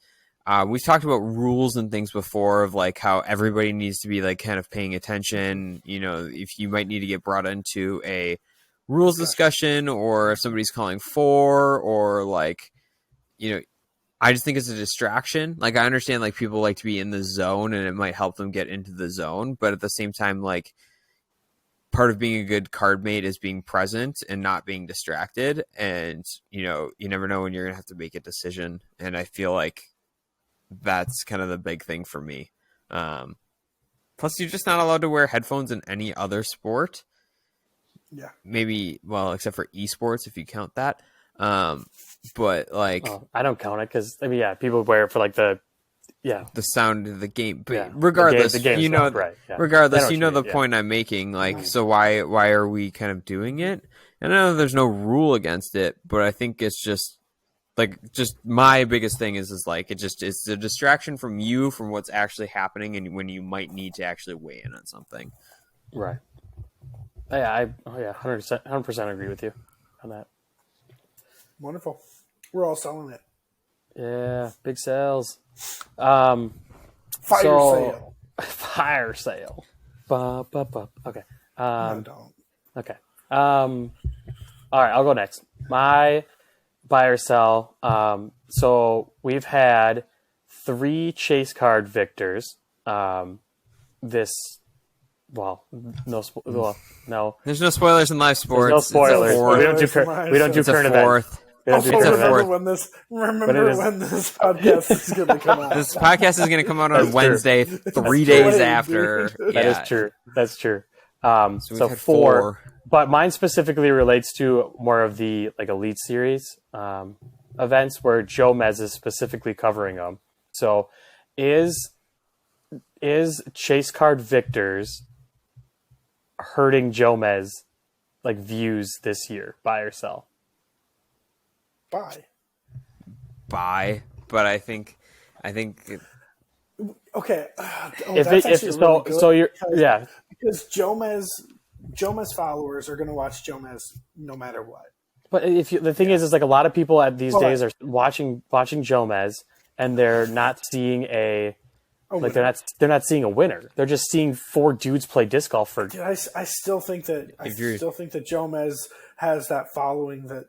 we've talked about rules and things before of like how everybody needs to be like kind of paying attention. If you might need to get brought into a rules discussion or if somebody's calling for or like, I just think it's a distraction. Like I understand like people like to be in the zone and it might help them get into the zone. But at the same time, like part of being a good card mate is being present and not being distracted. And, you never know when you're going to have to make a decision. And I feel like that's kind of the big thing for me. Plus you're just not allowed to wear headphones in any other sport. Yeah. Maybe, well, except for esports, if you count that. But like, I don't count it because people wear it for like the sound of the game. But Yeah. regardless, the game's not right. Yeah. regardless, I know what you mean, point I'm making. Like, so why are we kind of doing it? And I know there's no rule against it, but I think it's just my biggest thing is like it's a distraction from you from what's actually happening and when you might need to actually weigh in on something. Right. Yeah, 100% agree with you on that. Wonderful. We're all selling it. Yeah, big sales. Fire sale. Fire sale. Okay. No, don't. Okay. All right, I'll go next. My buy or sell. So we've had 3 chase card victors. No. There's no spoilers in live sports. There's no spoilers. It's We don't do It's a current fourth. events. We don't do current events. Remember when this podcast is going to come out. This podcast is going to come out on That's Wednesday, true. 3 days great, after. dude. Yeah. That is true. That's true. So we've So had 4, but mine specifically relates to more of the like Elite Series events where Joe Mez is specifically covering them. So is chase card victors hurting Joe Mez like views this year? Buy or sell? Buy. But I think Okay. Because Joe Mez followers are going to watch Joe Mez no matter what. But the thing is like a lot of people at these days are watching Joe Mez and they're not seeing they're not seeing a winner. They're just seeing 4 dudes play disc golf for. Dude, I still think that Joe Mez has that following that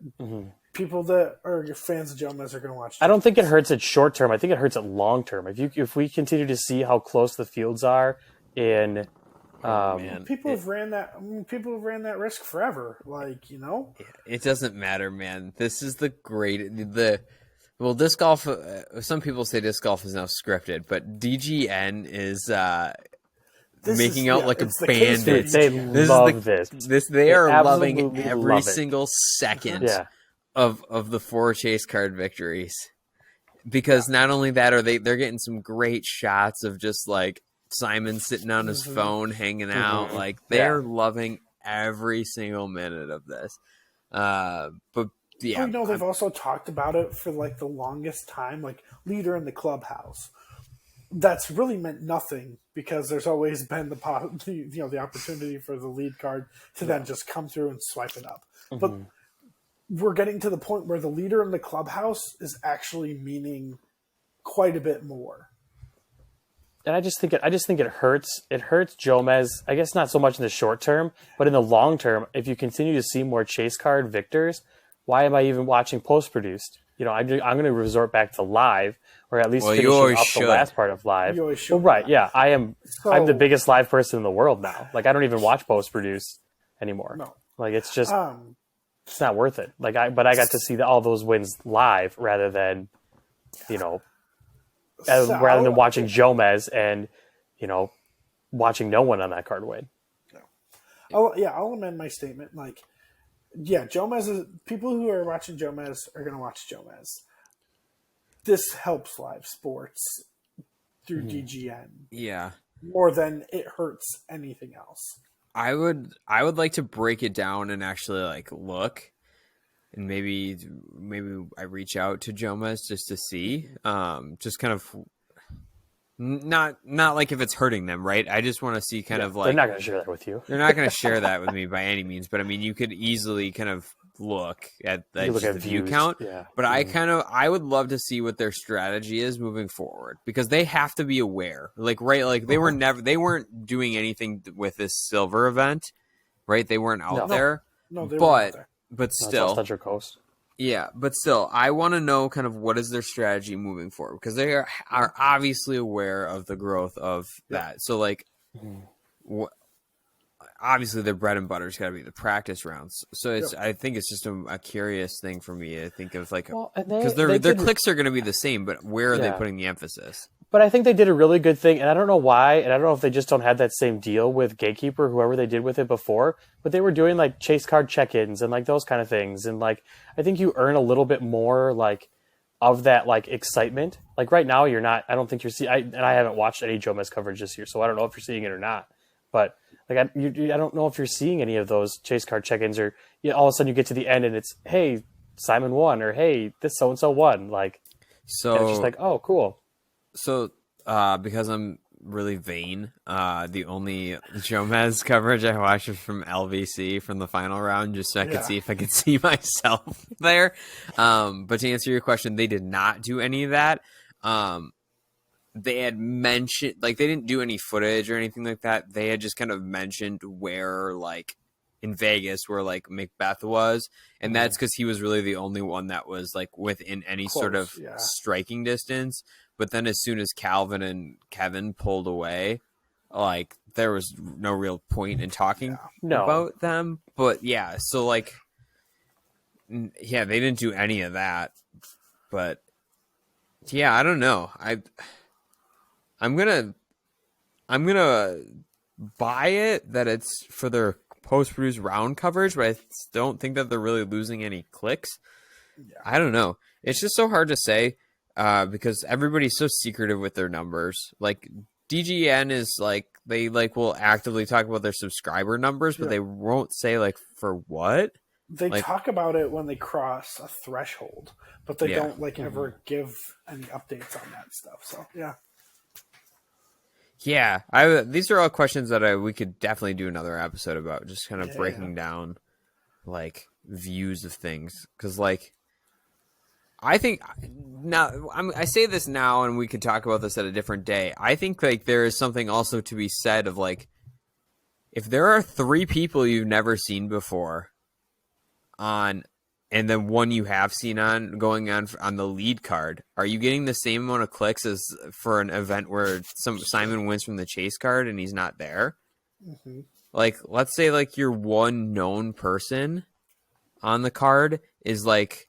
people that are fans of Joe Mez are going to watch. I don't think it hurts it short term. I think it hurts it long term. If we continue to see how close the fields are in. People have ran that risk forever. Like, it doesn't matter, man. This is disc golf. Some people say disc golf is now scripted, but DGN is making out like a bandit. They love this. They are loving absolutely every love it. single second of the 4 chase card victories. Because not only that, they're getting some great shots of just like Simon sitting on his phone, hanging out. Like they're loving every single minute of this. But yeah, they've also talked about it for like the longest time, like leader in the clubhouse. That's really meant nothing because there's always been the opportunity for the lead card to then just come through and swipe it up. But we're getting to the point where the leader in the clubhouse is actually meaning quite a bit more. And I just think it hurts. It hurts Jomez. I guess not so much in the short term, but in the long term, if you continue to see more chase card victors, why am I even watching post produced? I'm going to resort back to live, or at least finishing up the last part of live. You always should. Well, right? Yeah, I am. So, I'm the biggest live person in the world now. Like I don't even watch post produce anymore. No, like it's just it's not worth it. Like I got to see all those wins live rather than rather than watching Jomez and watching no one on that card win. No. I'll amend my statement. Like, yeah, people who are watching Jomez are going to watch Jomez. This helps live sports through DGN. Yeah. More than it hurts anything else. I would like to break it down and actually like look, and maybe I reach out to Jomez just to see, just kind of not like if it's hurting them, right? I just want to see kind of like they're not going to share that with you. They're not going to share that with me by any means, but I mean, you could easily kind of look at the view count. Yeah. But I would love to see what their strategy is moving forward, because they have to be aware. Like, right, like they weren't doing anything with this silver event, right? They weren't out there. No, they weren't out there. But still, Central Coast. Yeah, but still, I want to know kind of what is their strategy moving forward, because they are obviously aware of the growth of that. So, like, obviously, their bread and butter's got to be the practice rounds. So I think it's just a curious thing for me to think of, like, because their clicks are going to be the same, but where are they putting the emphasis? But I think they did a really good thing, and I don't know why, and I don't know if they just don't have that same deal with Gatekeeper, whoever they did with it before, but they were doing like chase card check-ins and like those kind of things, and like I think you earn a little bit more like of that like excitement. Like right now, you're not. I don't think you're seeing. I haven't watched any Jomez coverage this year, so I don't know if you're seeing it or not. But like I don't know if you're seeing any of those chase card check-ins, or all of a sudden you get to the end and it's, hey, Simon won, or hey, this so and so won. Like, so it's just like, oh, cool. So, because I'm really vain, the only Jomez coverage I watched was from LVC from the final round, just so I could see if I could see myself there. But to answer your question, they did not do any of that. They had mentioned, like, they didn't do any footage or anything like that. They had just kind of mentioned where, like, in Vegas, where, like, Macbeth was. And that's because he was really the only one that was, like, within any sort of striking distance. But then as soon as Calvin and Kevin pulled away, like, there was no real point in talking about them. But, yeah, so, like, yeah, they didn't do any of that. But, yeah, I don't know. I'm gonna buy it that it's for their post-produced round coverage, but I don't think that they're really losing any clicks. Yeah. I don't know. It's just so hard to say. Because everybody's so secretive with their numbers. Like, DGN is like, they like will actively talk about their subscriber numbers, but they won't say like for what. They talk about it when they cross a threshold, but they don't like ever give any updates on that stuff. So these are all questions that we could definitely do another episode about, just kind of breaking down like views of things, because like. I think now I say this now, and we could talk about this at a different day. I think like there is something also to be said of like, if there are 3 people you've never seen before on, and then one you have seen going on the lead card, are you getting the same amount of clicks as for an event where Simon wins from the chase card and he's not there? Mm-hmm. Like, let's say like your one known person on the card is like,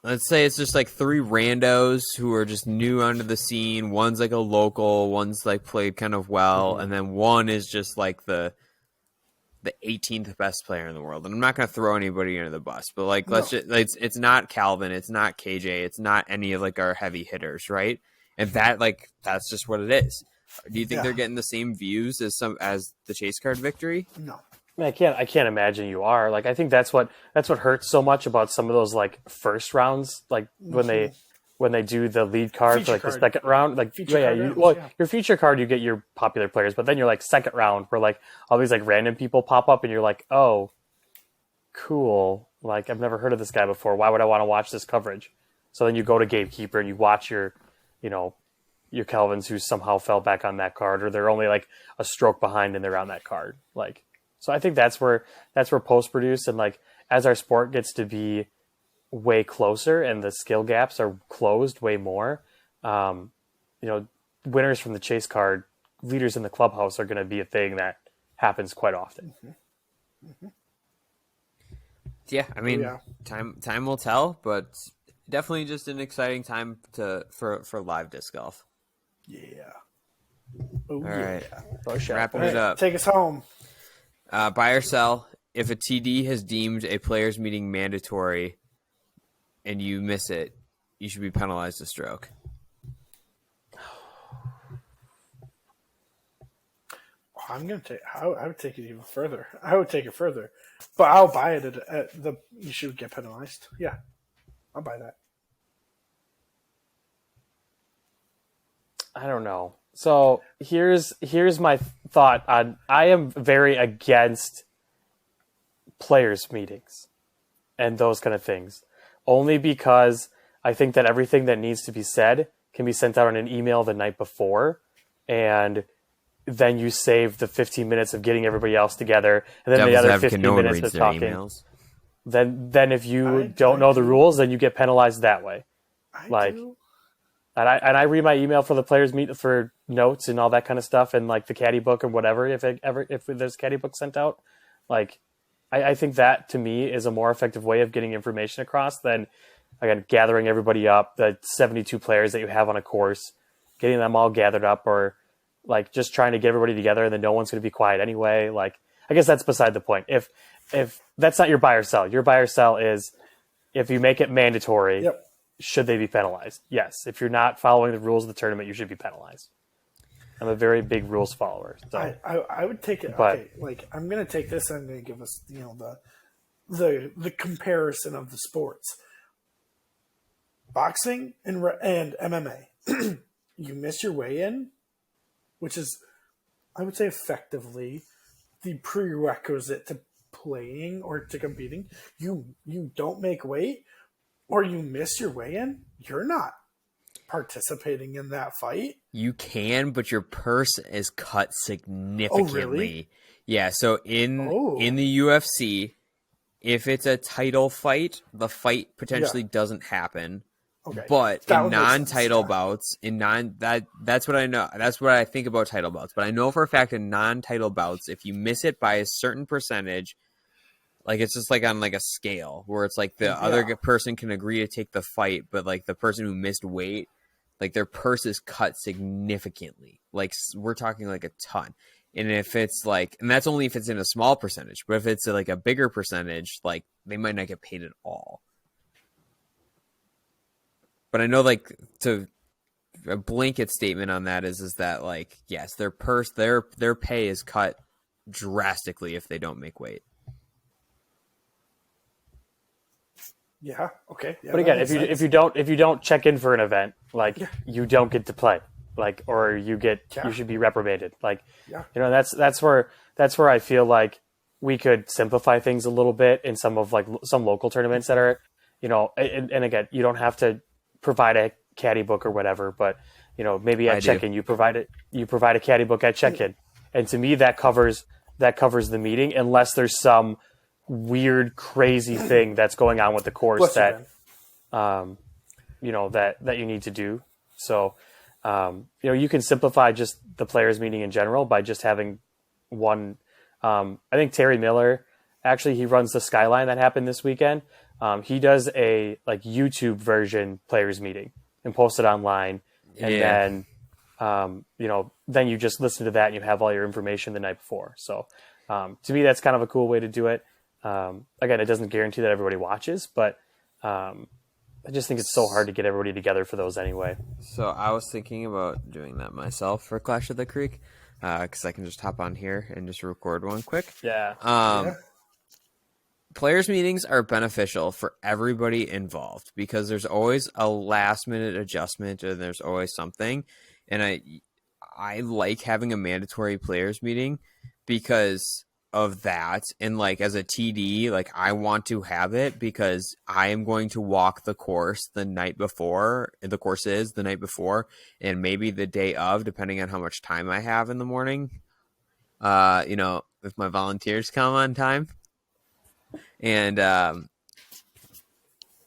let's say it's just like 3 randos who are just new onto the scene. One's like a local, one's like played kind of well, and then one is just like the 18th best player in the world. And I'm not going to throw anybody under the bus, but like it's not Calvin, it's not KJ, it's not any of like our heavy hitters, right? And that's just what it is. Do you think they're getting the same views as the chase card victory? No. I can't imagine you are. Like, I think that's what hurts so much about some of those like first rounds, like when they do the lead card Feature for like card. the second round, like your feature card, you get your popular players, but then you're like second round where like all these like random people pop up and you're like, oh, cool. Like, I've never heard of this guy before. Why would I want to watch this coverage? So then you go to Gatekeeper and you watch your Kelvins who somehow fell back on that card, or they're only like a stroke behind and they're on that card. Like, so I think that's where post produce, and like as our sport gets to be way closer and the skill gaps are closed way more, winners from the chase card, leaders in the clubhouse are going to be a thing that happens quite often. Yeah, I mean, time will tell, but definitely just an exciting time for live disc golf. Yeah. All right, Wrapping wrapping it up. Take us home. Buy or sell. If a TD has deemed a players meeting mandatory and you miss it, you should be penalized a stroke. I would take it even further. I would take it further, but I'll buy it at the. You should get penalized. Yeah, I'll buy that. I don't know. So here's my thought on. I am very against players meetings and those kind of things, only because I think that everything that needs to be said can be sent out on an email the night before, and then you save the 15 minutes of getting everybody else together, and then the other 15 minutes of talking. Emails. Then if you don't know the rules, then you get penalized that way. I do. And I read my email for the players meet for notes and all that kind of stuff, and like the caddy book or whatever. If there's a caddy book sent out, like I think that to me is a more effective way of getting information across than, again, gathering everybody up, the 72 players that you have on a course, getting them all gathered up, or like just trying to get everybody together and then no one's going to be quiet anyway. Like, I guess that's beside the point. If that's not your buy or sell, your buy or sell is if you make it mandatory. Yep. Should they be penalized? Yes. If you're not following the rules of the tournament, you should be penalized. I'm a very big rules follower. So. I would take it. But, okay, like I'm going to take this. I'm going to give us the comparison of the sports, boxing and MMA. You miss your weigh-in, which is, I would say, effectively the prerequisite to playing or to competing. You don't make weight, or you miss your weigh-in, you're not participating in that fight. You can, but your purse is cut significantly. Oh, really? Yeah, so in the UFC, if it's a title fight, the fight potentially doesn't happen. Okay. But in non-title bouts, that's what I know. That's what I think about title bouts. But I know for a fact in non-title bouts, if you miss it by a certain percentage, like it's just like on like a scale where it's like the other person can agree to take the fight, but like the person who missed weight, like their purse is cut significantly. Like we're talking like a ton. And if it's like, and that's only if it's in a small percentage, but if it's like a bigger percentage, like they might not get paid at all. But I know like to a blanket statement on that is that like, yes, their pay is cut drastically if they don't make weight. Yeah. Okay. Yeah, but again, if you don't check in for an event, like you don't get to play, like, or you should be reprimanded. Like, that's where I feel like we could simplify things a little bit in some local tournaments that are, and again, you don't have to provide a caddy book or whatever, but maybe at check-in you provide a caddy book at check-in, and to me that covers the meeting, unless there's some weird, crazy thing that's going on with the course that you need to do. So, you can simplify just the players meeting in general by just having one. I think Terry Miller, actually, he runs the Skyline that happened this weekend. He does a like YouTube version players meeting and post it online. And then you just listen to that and you have all your information the night before. So, to me, that's kind of a cool way to do it. Again, it doesn't guarantee that everybody watches, but I just think it's so hard to get everybody together for those anyway. So I was thinking about doing that myself for Clash of the Creek. because I can just hop on here and just record one quick. Yeah. Yeah. Players meetings are beneficial for everybody involved because there's always a last minute adjustment and there's always something. And I like having a mandatory players meeting because of that. And like as a TD, like I want to have it because I am going to walk the course the night before. The course is the night before and maybe the day of, depending on how much time I have in the morning. If my volunteers come on time. And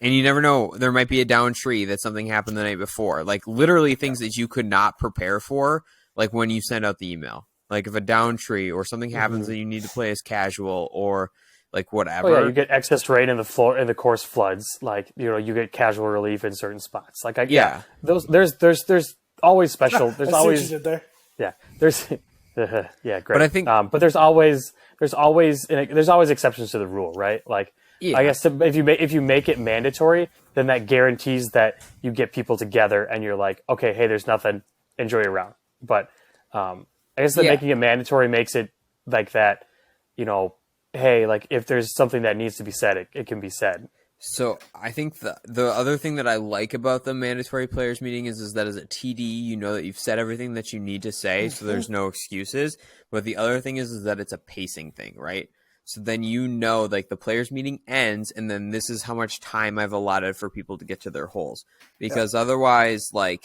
you never know, there might be a down tree that something happened the night before. Like literally things that you could not prepare for, like when you send out the email. Like if a down tree or something happens that you need to play as casual or like whatever. Oh yeah, you get excess rain in the course floods. Like you get casual relief in certain spots. Like there's always special. There's I see what always you did there. yeah. There's yeah, great. But I think but there's always exceptions to the rule, right? Like Yeah. I guess if you make it mandatory, then that guarantees that you get people together and you're like, okay, hey, there's nothing, enjoy your round. But I guess that making it mandatory makes it like that, hey, like if there's something that needs to be said, it can be said. So I think the other thing that I like about the mandatory players meeting is that as a TD, you know that you've said everything that you need to say, so there's no excuses. But the other thing is that it's a pacing thing, right? So then like the players meeting ends, and then this is how much time I've allotted for people to get to their holes. Because otherwise, like,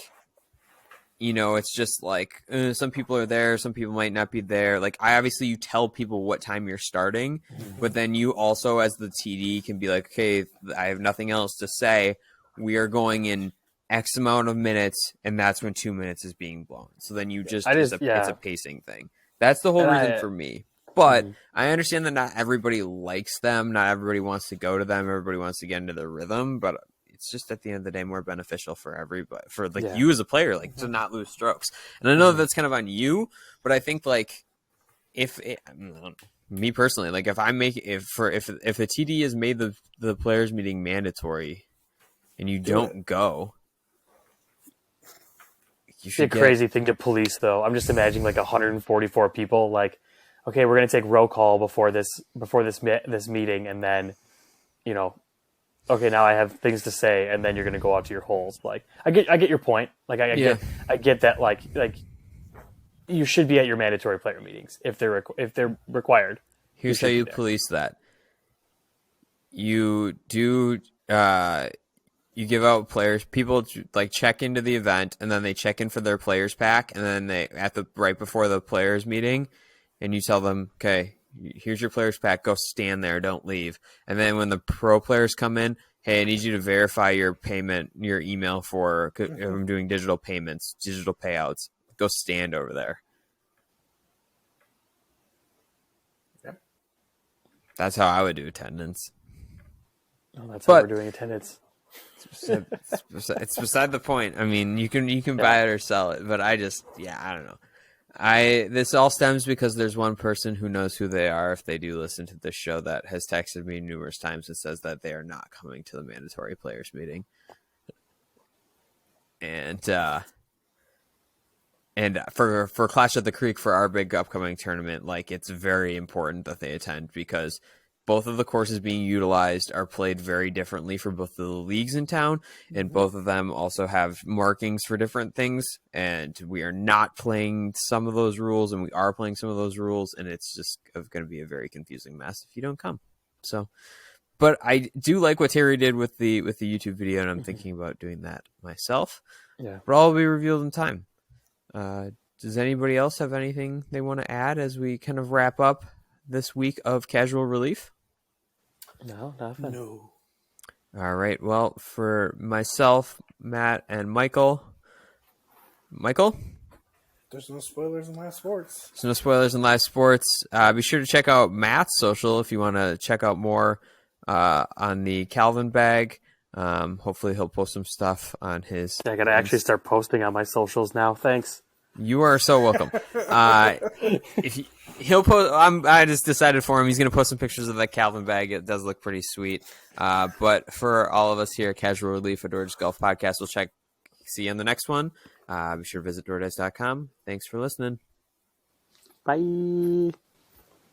it's just like some people are there, some people might not be there. Like you tell people what time you're starting, but then you also as the TD can be like, okay, I have nothing else to say. We are going in X amount of minutes, and that's when 2 minutes is being blown. So then it's a pacing thing. That's the whole reason for me. But I understand that not everybody likes them. Not everybody wants to go to them. Everybody wants to get into their rhythm, but it's just at the end of the day more beneficial for everybody, for you as a player, like to not lose strokes. And I know that's kind of on you, but I think like me personally, like if the TD has made the players meeting mandatory and you don't go, you should It's a crazy thing to police though. I'm just imagining like 144 people like, okay, we're going to take roll call before this meeting. And then, okay, now I have things to say, and then you're going to go out to your holes. Like, I get your point. Like, I get that. Like you should be at your mandatory player meetings if they're required. Here's how you police that. You do. You give out people like check into the event, and then they check in for their players pack, and then right before the players meeting, and you tell them, okay, here's your players pack. Go stand there. Don't leave. And then when the pro players come in, hey, I need you to verify your payment, your email for if I'm doing digital payments, digital payouts. Go stand over there. Yep. That's how I would do attendance. Oh, that's how we're doing attendance. It's beside the point. I mean, you can buy it or sell it, but I don't know. This all stems because there's one person who knows who they are if they do listen to this show that has texted me numerous times and says that they are not coming to the mandatory players meeting. And for Clash at the Creek, for our big upcoming tournament, like it's very important that they attend because both of the courses being utilized are played very differently for both of the leagues in town, and both of them also have markings for different things, and we are not playing some of those rules, and we are playing some of those rules, and it's just going to be a very confusing mess if you don't come. So, but I do like what Terry did with the YouTube video, and I'm thinking about doing that myself. Yeah. But all will be revealed in time. Does anybody else have anything they want to add as we kind of wrap up this week of Casual Relief? No, nothing. No. All right. Well, for myself, Matt, and Michael. There's no spoilers in live sports. There's no spoilers in live sports. Be sure to check out Matt's social if you want to check out more on the Calvin bag. Hopefully he'll post some stuff on his. I got to actually start posting on my socials now. Thanks. You are so welcome. He'll post. I just decided for him. He's going to post some pictures of that Calvin bag. It does look pretty sweet. But for all of us here at Casual Relief, a Juedes Golf Podcast, we'll see you on the next one. Be sure to visit Juedes.com. Thanks for listening. Bye.